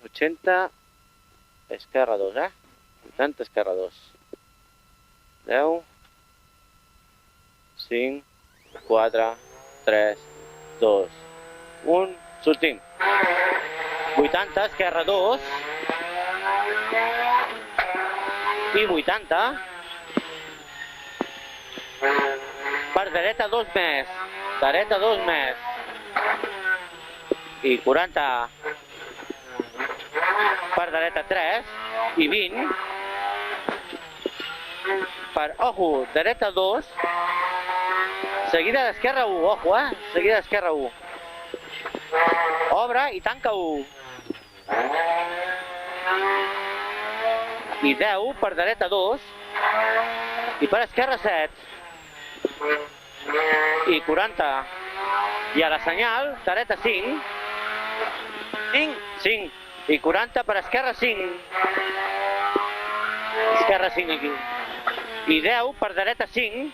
80, esquerra 2, 80, esquerra 2. 10, 5, 4, 3, 2, 1, sortim. 80, esquerra 2. I 80. Per dreta 2 més. Dreta 2 més. I 40. Per dreta 3. I 20. Per, ojo, dreta 2. Seguida d'esquerra 1, ojo, seguida d'esquerra 1. Obre i tanca 1. I 10 per dreta 2. I per esquerra 7. I 40. I a la senyal, dreta 5. 5. I 40 per esquerra 5. Esquerra 5 aquí. I 10 per dreta 5.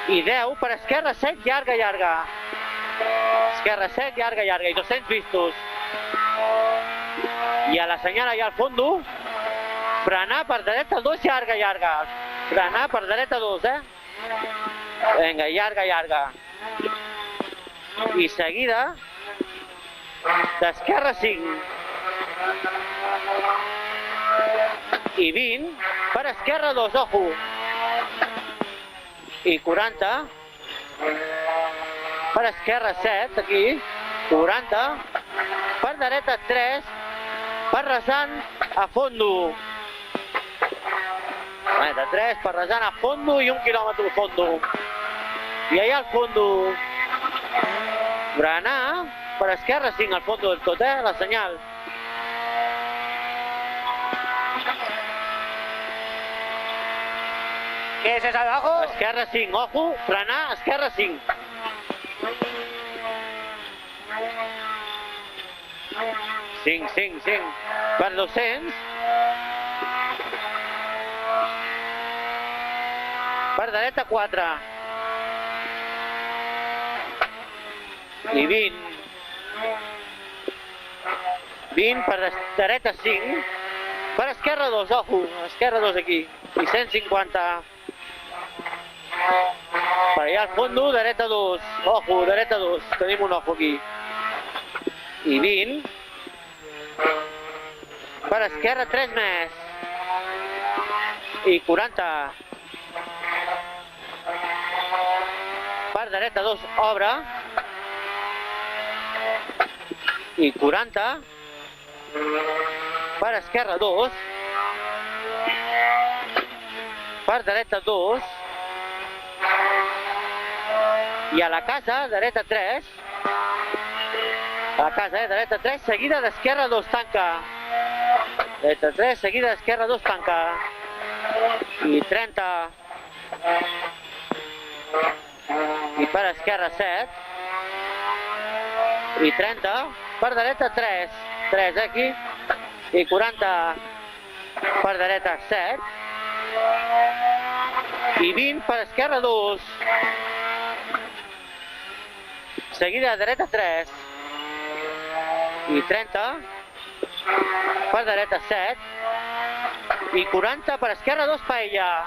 I 10 per esquerra 7, llarga, llarga. Esquerra 7, llarga, llarga. I 200 vistos. I a la senyal allà al fondo, frenar per dreta 2, llarga, llarga. Frenar per dreta 2, Vinga, llarga, llarga. I seguida d'esquerra 5. I 20 per esquerra 2, ojo. I 40 per esquerra 7, aquí. 40 per dreta 3, per rasant a fondo. Dreta 3 per rasant a fondo i 1 quilòmetre a fondo. I allà al fondo, frenar per esquerra 5 al fondo del tot, la senyal. ¿Qué es esa de abajo? Esquerra 5, ojo, frenar, esquerra 5. Cinc. Per 200. Per dreta 4. I 20. 20 per dreta 5. Per esquerra 2, ojo, esquerra 2 aquí. I 150. Per allà al fondo, dreta 2. Ojo, dreta 2. Tenim un ojo aquí. I 20. Per esquerra 3 més. I 40. Per dreta 2, obre. I 40. Per esquerra 2. Per dreta 2. I a la casa, dreta 3. A la casa, dreta 3, seguida d'esquerra 2, tanca. Dreta 3, seguida d'esquerra 2, tanca. I 30. I per esquerra 7. I 30. Per dreta 3. 3 aquí. I 40. Per dreta 7. I 20 per esquerra 2. Seguida dreta 3. I 30. Per dreta 7. I 40 per esquerra 2, paella.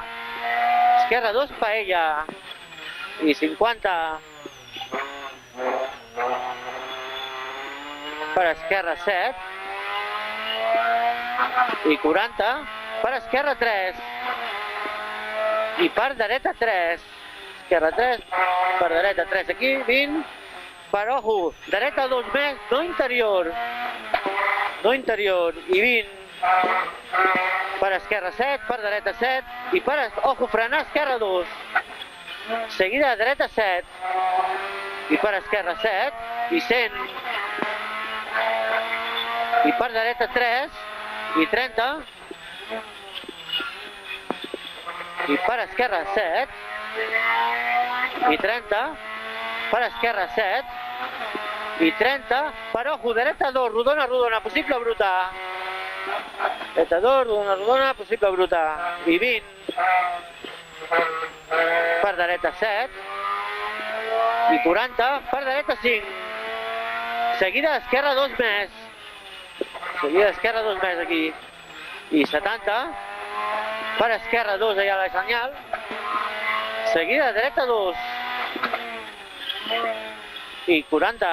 Esquerra 2, paella. I 50. Per esquerra 7. I 40. Per esquerra 3. I per dreta 3. Esquerra 3. Per dreta 3 aquí. 20. Per ojo. Dreta 2 més. No interior. No interior. I 20. Per esquerra 7. Per dreta 7. I per, ojo, frenar esquerra 2. Seguida dreta 7. I per esquerra 7. I 100. I per dreta 3. I 30. I per esquerra 7. I 30. Per esquerra 7. I 30. Per ojo, dreta 2, rodona, rodona, possible bruta. Dreta 2, rodona, rodona, possible bruta. I 20. Per dreta 7. I 40. Per dreta 5. Seguida esquerra 2 més. Seguida esquerra 2 més aquí i 70. Per esquerra 2 allà a la senyal. Seguida dreta 2 i 40.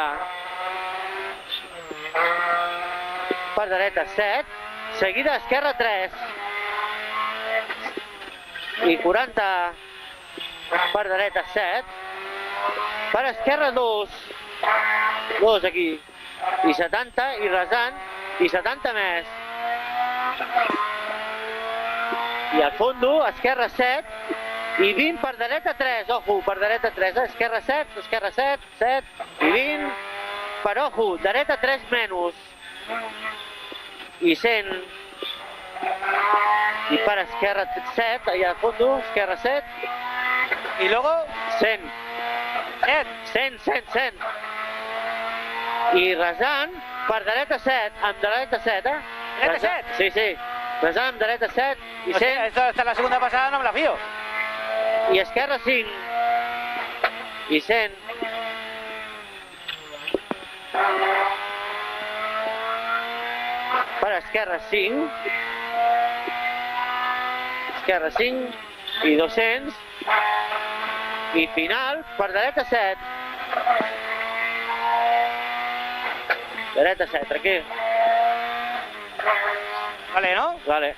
Per dreta 7. Seguida esquerra 3 i 40. Per dreta 7. Per esquerra 2 aquí i 70 i resant i 70 més i al fondo esquerra 7 i 20 per dreta 3, ojo, per dreta 3, esquerra 7, 7 i 20 per ojo, dreta 3 menys i 100 y para esquerra 7, allá al fondo, esquerra 7. Y luego, 100. 100. I resant per dreta 7, amb dreta 7, ¿Dreta 7? Sí, sí. Resant amb dreta 7 i 100. o sea, esto hasta la segunda pasada no me la fío. I esquerra 5 i 100. Per esquerra 5. Esquerra 5 i 200. I final per dreta 7. Dreta 7, aquí. Vale, ¿no? Vale.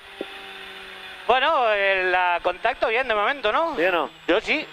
Bueno, la contacto bien de momento, ¿no? ¿Sí o no? Yo sí.